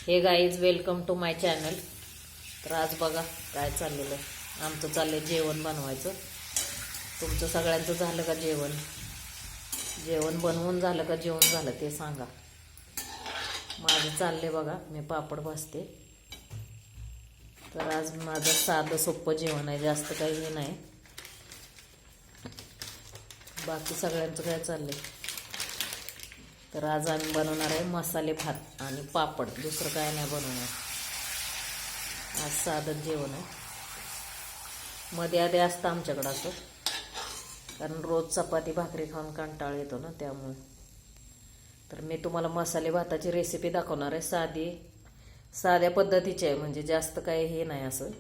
हे guys, welcome to my channel. तर आज बघा काय चाललेलं आहे. आमचं चाललंय जेवण बनवायचं. तुमचं सगळ्यांचं झालं का जेवण? जेवण बनवून झालं का जेवण झालं ते सांगा. माझं चाललंय बघा, मी पापड भाजते. तर आज माझं साधं सोपं जेवण आहे, जास्त काही नाही. बाकी सगळ्यांचं काय चाललंय? तर आज आम्ही बनवणार आहे मसाले भात आणि पापड, दुसरं काय नाही बनवणार. आज साधं जेवण आहे. मध्ये आधी असतं आमच्याकडं असं, कारण रोज चपाती भाकरी खाऊन कंटाळा येतो ना, त्यामुळे. तर मी तुम्हाला मसाले भाताची रेसिपी दाखवणार आहे. साध्या पद्धतीची आहे, म्हणजे जास्त काही हे नाही असं,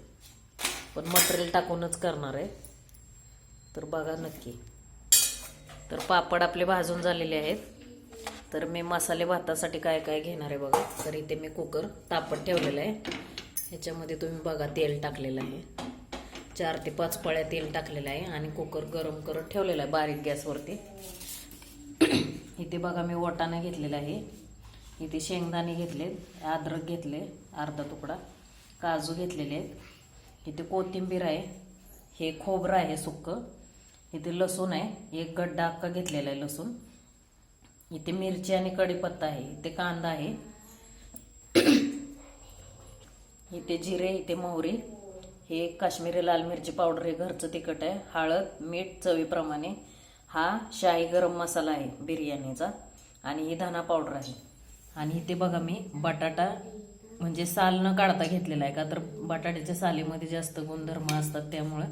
पण मटेरियल टाकूनच करणार आहे. तर बघा नक्की. तर पापड आपले भाजून झालेले आहेत. तर मी मसाले भातासाठी काय काय घेणार आहे बघा. तर इथे मी कुकर तापत ठेवलेला आहे. ह्याच्यामध्ये तुम्ही बघा तेल टाकलेलं आहे. 4 ते 5 पळ्या तेल टाकलेलं आहे आणि कुकर गरम करत ठेवलेला आहे बारीक गॅसवरती. इथे बघा मी वाटाणा घेतलेला आहे. इथे शेंगदाणे घेतले, अद्रक घेतले अर्धा तुकडा, काजू घेतलेले आहेत. इथे कोथिंबीर आहे, हे खोबरं आहे सुक्कं. इथे लसूण आहे, 1 गड्डा अख्खा घेतलेला आहे लसूण. इथे मिरची आणि कढीपत्ता आहे. इथे कांदा आहे. इथे जिरे, इथे मोहरी, हे काश्मीरी लाल मिरची पावडर, हे घरचं तिखट आहे. हळद, मीठ चवीप्रमाणे. हा शाही गरम मसाला आहे बिर्याणीचा, आणि ही धना पावडर आहे. आणि इथे बघा मी बटाटा म्हणजे साल न काढता घेतलेला आहे, का तर बटाट्याच्या सालीमध्ये जास्त गुणधर्म असतात, त्यामुळे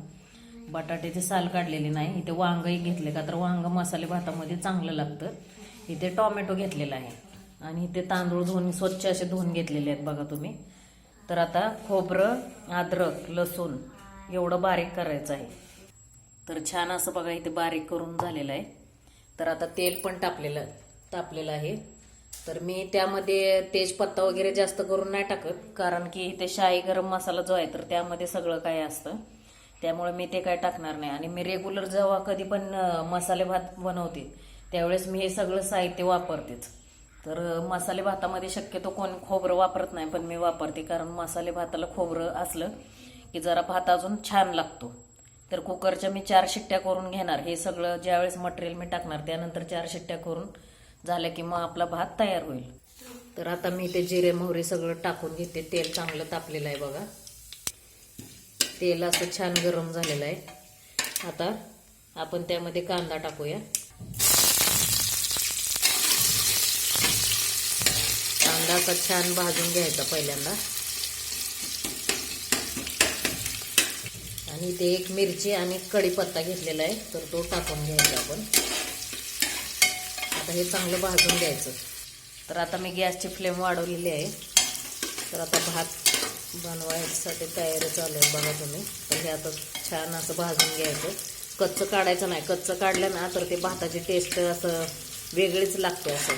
बटाट्याचे साल काढलेले नाही. इथे वांगही घेतले, का तर वांग मसाले भातामध्ये चांगलं लागतं. इथे टोमॅटो घेतलेला आहे आणि इथे तांदूळ स्वच्छ असे धुवून घेतलेले आहेत बघा तुम्ही. तर आता खोबरं, अद्रक, लसूण एवढं बारीक करायचं आहे. तर छान असं बघा इथे बारीक करून झालेलं आहे. तर आता तेल पण तापलेलं आहे. तर मी त्यामध्ये तेजपत्ता वगैरे जास्त करून नाही टाकत, कारण की इथे शाही गरम मसाला जो आहे तर त्यामध्ये सगळं काय असतं, त्यामुळे मी ते काय टाकणार नाही. आणि मी रेग्युलर जेव्हा कधी पण मसाले भात बनवते त्यावेळेस मी हे सगळं साहित्य वापरतेच. तर मसाले भातामध्ये शक्यतो कोण खोबरं वापरत नाही, पण मी वापरते, कारण मसाले भाताला खोबरं असलं की जरा भात अजून छान लागतो. तर कुकरच्या मी 4 शिट्ट्या करून घेणार. हे सगळं ज्यावेळेस मटेरियल मी टाकणार त्यानंतर 4 शिट्ट्या करून झाल्या की मग आपला भात तयार होईल. तर आता मी ते जिरे मोहरी सगळं टाकून घेते. तेल चांगलं तापलेलं आहे बघा. तेल असं छान गरम झालेलं आहे. आता आपण त्यामध्ये कांदा टाकूया. कांदा असा छान भाजून घ्यायचा पहिल्यांदा. आणि इथे 1 मिरची आणि कढीपत्ता घेतलेला आहे, तर तो टाकून घ्यायचा आपण. आता हे चांगलं भाजून घ्यायचं. तर आता मी गॅसची फ्लेम वाढवलेली आहे. तर आता भात बनवायसाठी तयारी चालू आहे बघा तुम्ही. तर हे आता छान असं भाजून घ्यायचं. कच्चं काढायचं नाही. कच्चं काढलं ना तर ते भाताची टेस्ट असं वेगळीच लागते असं.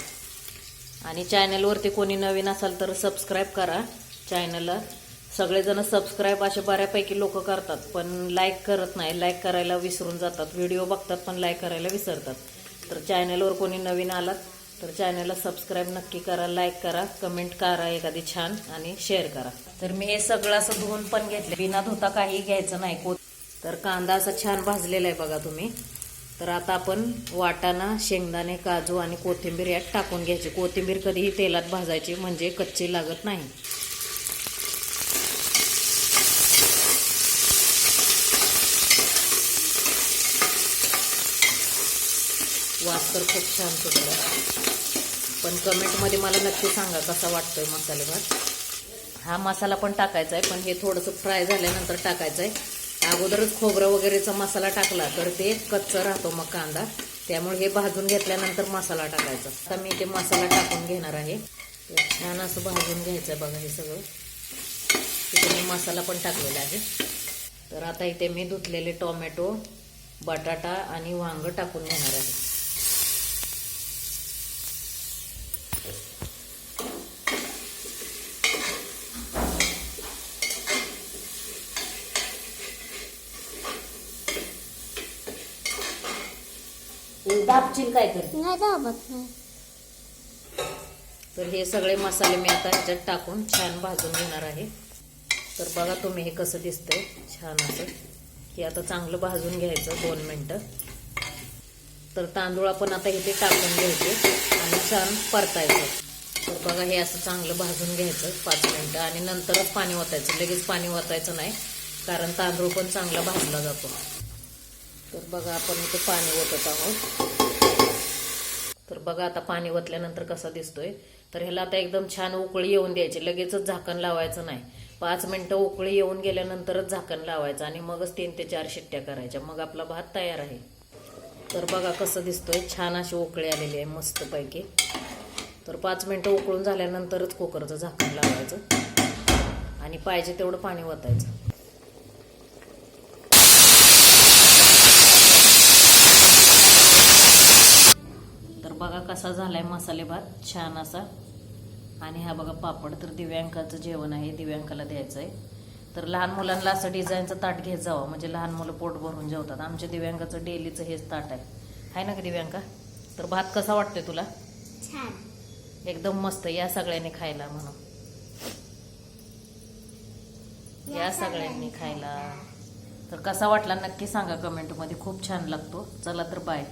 आणि चॅनलवरती कोणी नवीन असाल तर सबस्क्राईब करा चॅनलला. सगळेजण सबस्क्राईब असे बऱ्यापैकी लोक करतात, पण लाईक करत नाही. लाईक करायला विसरून जातात. व्हिडिओ बघतात पण लाईक करायला विसरतात. तर चॅनलवर कोणी नवीन आलात तर चॅनलला सबस्क्राईब नक्की करा, लाईक करा, कमेंट करा एखादी छान, आणि शेअर करा. तर मी हे सगळं असं धुवून पण घेतलं, बिना धुता काही घ्यायचं नाही. तर कांदा असा छान भाजलेला आहे बघा तुम्ही. तर आता आपण वाटाणा, शेंगदाणे, काजू आणि कोथिंबीर यात टाकून घ्यायची. कोथिंबीर कधीही तेलात भाजायची, म्हणजे कच्ची लागत नाही. वास तर खूप छान सुटला. पण कमेंटमध्ये मला नक्की सांगा कसा वाटतोय मसाले भात. हा मसाला पण टाकायचा आहे, पण हे थोडंसं फ्राय झाल्यानंतर टाकायचं आहे. अगोदरच खोबरं वगैरेचा मसाला टाकला तर ते कच्चा राहतो मग कांदा, त्यामुळे हे भाजून घेतल्यानंतर मसाला टाकायचा. आता मी ते मसाला टाकून घेणार आहे. छान असं भाजून घ्यायचं आहे बघा हे सगळं. इथे मी मसाला पण टाकलेला आहे. तर आता इथे मी धुतलेले टोमॅटो, बटाटा आणि वांग टाकून घेणार आहे. दाबचिल काय करते? नाही दाबत नाही. तर हे सगळे मसाले मी आता ह्याच्यात टाकून छान भाजून घेणार आहे. तर बघा तुम्ही हे कसं दिसतंय छान असं. हे आता चांगलं भाजून घ्यायचं 2 मिनटं. तर तांदूळ आपण आता इथे टाकून घ्यायचे आणि छान परतायचं. तर बघा हे असं चांगलं भाजून घ्यायचं 5 मिनटं आणि नंतरच पाणी ओतायचं. लगेच पाणी ओतायचं नाही, कारण तांदूळ पण चांगला भाजला जातो. तर बघा आपण इथे पाणी ओतत आहोत. तर बघा आता पाणी ओतल्यानंतर कसा दिसतोय. तर ह्याला आता एकदम छान उकळी येऊन द्यायची, लगेचच झाकण लावायचं नाही. 5 मिनटं उकळी येऊन गेल्यानंतरच झाकण लावायचं आणि मगच 3 ते 4 शिट्ट्या करायच्या. मग आपला भात तयार आहे. तर बघा कसं दिसतोय, छान अशी उकळी आलेली आहे मस्तपैकी. तर 5 मिनटं उकळून झाल्यानंतरच कुकरचं झाकण लावायचं आणि पाहिजे तेवढं पाणी ओतायचं. तर बघा कसा झालाय मसाले भात छान असा. आणि हा बघा पापड. तर दिव्यांकाचं जेवण आहे, दिव्यांकाला द्यायचं आहे. तर लहान मुलांना असं डिझाईनचं ताट घेत जावं, म्हणजे लहान मुलं पोट भरून जेवतात. आमच्या दिव्यांकाचं डेलीचं हेच ताट आहे ना का दिव्यांका? तर भात कसा वाटतोय तुला? छान, एकदम मस्त. या सगळ्यांनी खायला म्हणून, या सगळ्यांनी खायला. तर कसा वाटला नक्की सांगा कमेंटमध्ये. खूप छान लागतो. चला तर बाय.